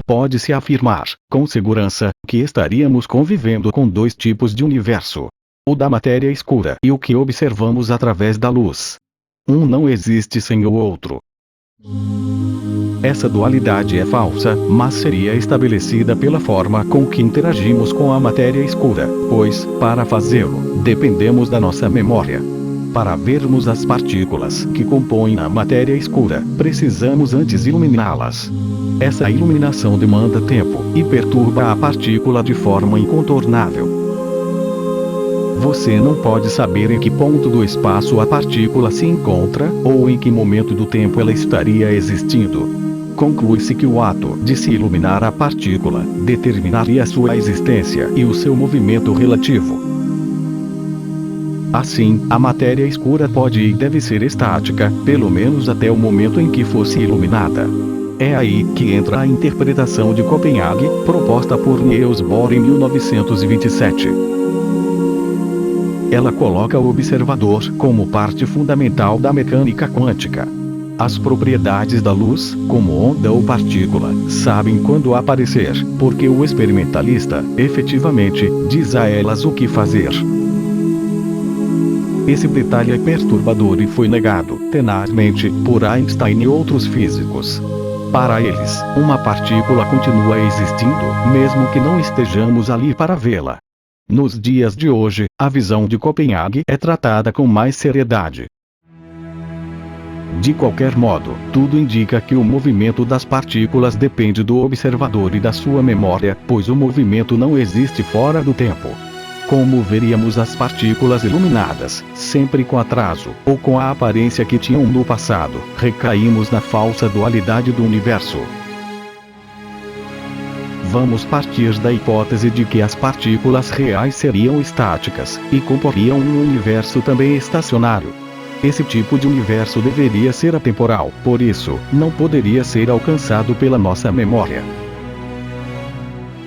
pode-se afirmar, com segurança, que estaríamos convivendo com dois tipos de universo: o da matéria escura e o que observamos através da luz. Um não existe sem o outro. Essa dualidade é falsa, mas seria estabelecida pela forma com que interagimos com a matéria escura, pois, para fazê-lo, dependemos da nossa memória. Para vermos as partículas que compõem a matéria escura, precisamos antes iluminá-las. Essa iluminação demanda tempo e perturba a partícula de forma incontornável. Você não pode saber em que ponto do espaço a partícula se encontra, ou em que momento do tempo ela estaria existindo. Conclui-se que o ato de se iluminar a partícula determinaria sua existência e o seu movimento relativo. Assim, a matéria escura pode e deve ser estática, pelo menos até o momento em que fosse iluminada. É aí que entra a interpretação de Copenhague, proposta por Niels Bohr em 1927. Ela coloca o observador como parte fundamental da mecânica quântica. As propriedades da luz, como onda ou partícula, sabem quando aparecer, porque o experimentalista, efetivamente, diz a elas o que fazer. Esse detalhe é perturbador e foi negado, tenazmente, por Einstein e outros físicos. Para eles, uma partícula continua existindo, mesmo que não estejamos ali para vê-la. Nos dias de hoje, a visão de Copenhague é tratada com mais seriedade. De qualquer modo, tudo indica que o movimento das partículas depende do observador e da sua memória, pois o movimento não existe fora do tempo. Como veríamos as partículas iluminadas, sempre com atraso, ou com a aparência que tinham no passado, recaímos na falsa dualidade do universo. Vamos partir da hipótese de que as partículas reais seriam estáticas, e comporiam um universo também estacionário. Esse tipo de universo deveria ser atemporal, por isso, não poderia ser alcançado pela nossa memória.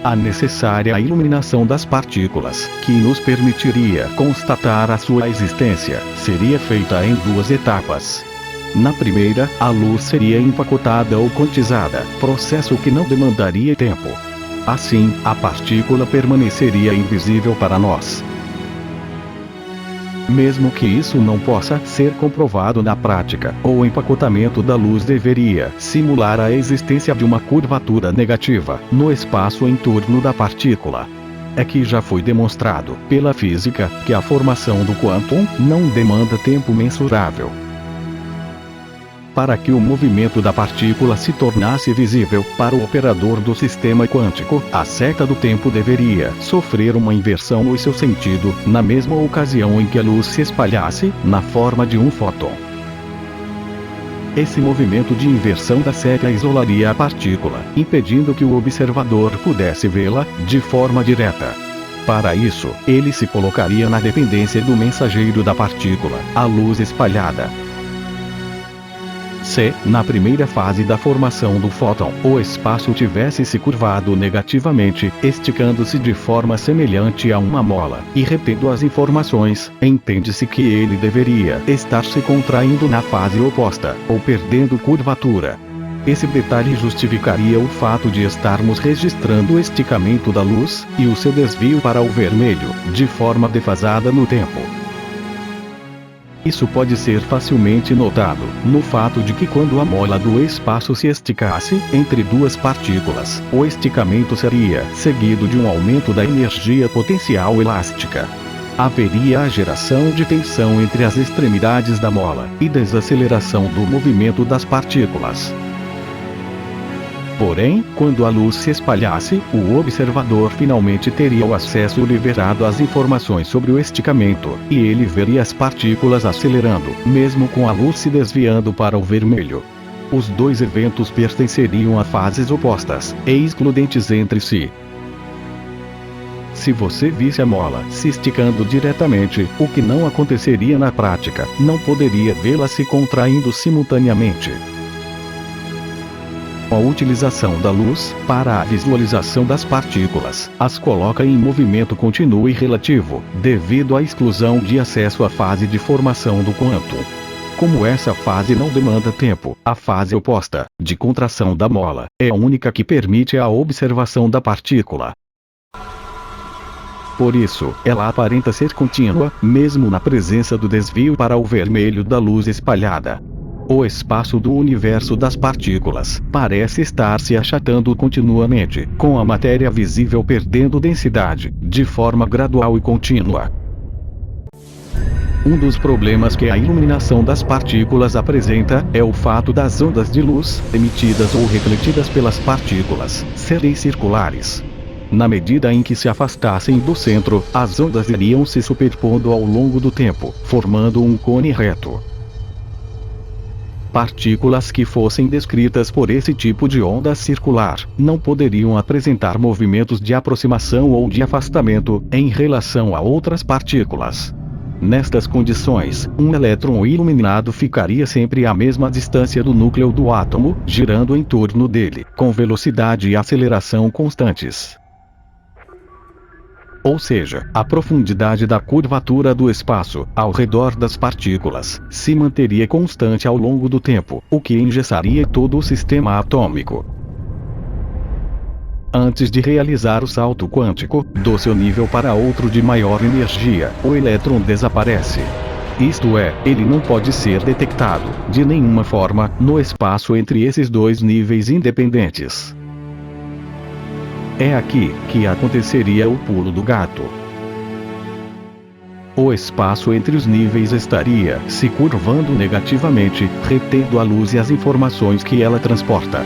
A necessária iluminação das partículas, que nos permitiria constatar a sua existência, seria feita em duas etapas. Na primeira, a luz seria empacotada ou quantizada, processo que não demandaria tempo. Assim, a partícula permaneceria invisível para nós. Mesmo que isso não possa ser comprovado na prática, o empacotamento da luz deveria simular a existência de uma curvatura negativa no espaço em torno da partícula. É que já foi demonstrado, pela física, que a formação do quantum não demanda tempo mensurável. Para que o movimento da partícula se tornasse visível para o operador do sistema quântico, a seta do tempo deveria sofrer uma inversão no seu sentido, na mesma ocasião em que a luz se espalhasse, na forma de um fóton. Esse movimento de inversão da seta isolaria a partícula, impedindo que o observador pudesse vê-la de forma direta. Para isso, ele se colocaria na dependência do mensageiro da partícula, a luz espalhada. Se, na primeira fase da formação do fóton, o espaço tivesse se curvado negativamente, esticando-se de forma semelhante a uma mola, e retendo as informações, entende-se que ele deveria estar se contraindo na fase oposta, ou perdendo curvatura. Esse detalhe justificaria o fato de estarmos registrando o esticamento da luz, e o seu desvio para o vermelho, de forma defasada no tempo. Isso pode ser facilmente notado no fato de que quando a mola do espaço se esticasse entre duas partículas, o esticamento seria seguido de um aumento da energia potencial elástica. Haveria a geração de tensão entre as extremidades da mola e desaceleração do movimento das partículas. Porém, quando a luz se espalhasse, o observador finalmente teria o acesso liberado às informações sobre o esticamento, e ele veria as partículas acelerando, mesmo com a luz se desviando para o vermelho. Os dois eventos pertenceriam a fases opostas, e excludentes entre si. Se você visse a mola se esticando diretamente, o que não aconteceria na prática, não poderia vê-la se contraindo simultaneamente. A utilização da luz, para a visualização das partículas, as coloca em movimento contínuo e relativo, devido à exclusão de acesso à fase de formação do quantum. Como essa fase não demanda tempo, a fase oposta, de contração da mola, é a única que permite a observação da partícula. Por isso, ela aparenta ser contínua, mesmo na presença do desvio para o vermelho da luz espalhada. O espaço do universo das partículas parece estar se achatando continuamente, com a matéria visível perdendo densidade, de forma gradual e contínua. Um dos problemas que a iluminação das partículas apresenta é o fato das ondas de luz, emitidas ou refletidas pelas partículas, serem circulares. Na medida em que se afastassem do centro, as ondas iriam se superpondo ao longo do tempo, formando um cone reto. Partículas que fossem descritas por esse tipo de onda circular, não poderiam apresentar movimentos de aproximação ou de afastamento, em relação a outras partículas. Nestas condições, um elétron iluminado ficaria sempre à mesma distância do núcleo do átomo, girando em torno dele, com velocidade e aceleração constantes. Ou seja, a profundidade da curvatura do espaço, ao redor das partículas, se manteria constante ao longo do tempo, o que engessaria todo o sistema atômico. Antes de realizar o salto quântico, do seu nível para outro de maior energia, o elétron desaparece. Isto é, ele não pode ser detectado, de nenhuma forma, no espaço entre esses dois níveis independentes. É aqui que aconteceria o pulo do gato. O espaço entre os níveis estaria se curvando negativamente, retendo a luz e as informações que ela transporta.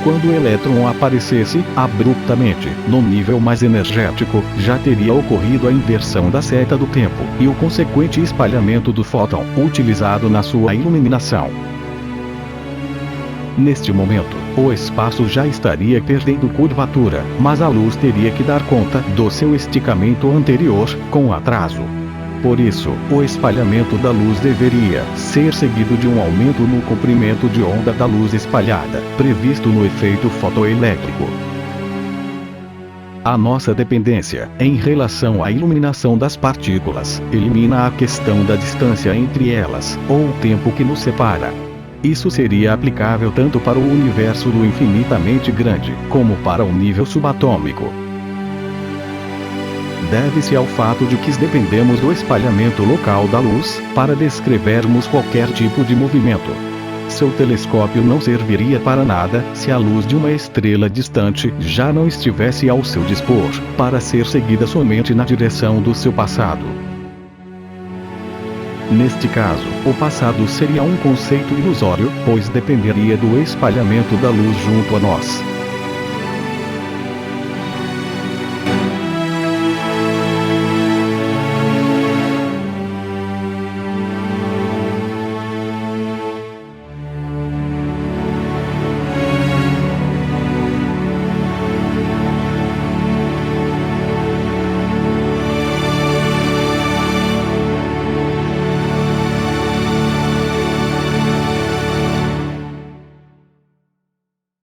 Quando o elétron aparecesse, abruptamente, no nível mais energético, já teria ocorrido a inversão da seta do tempo, e o consequente espalhamento do fóton, utilizado na sua iluminação. Neste momento, o espaço já estaria perdendo curvatura, mas a luz teria que dar conta do seu esticamento anterior, com atraso. Por isso, o espalhamento da luz deveria ser seguido de um aumento no comprimento de onda da luz espalhada, previsto no efeito fotoelétrico. A nossa dependência, em relação à iluminação das partículas, elimina a questão da distância entre elas, ou o tempo que nos separa. Isso seria aplicável tanto para o universo do infinitamente grande, como para o nível subatômico. Deve-se ao fato de que dependemos do espalhamento local da luz, para descrevermos qualquer tipo de movimento. Seu telescópio não serviria para nada, se a luz de uma estrela distante já não estivesse ao seu dispor, para ser seguida somente na direção do seu passado. Neste caso, o passado seria um conceito ilusório, pois dependeria do espalhamento da luz junto a nós.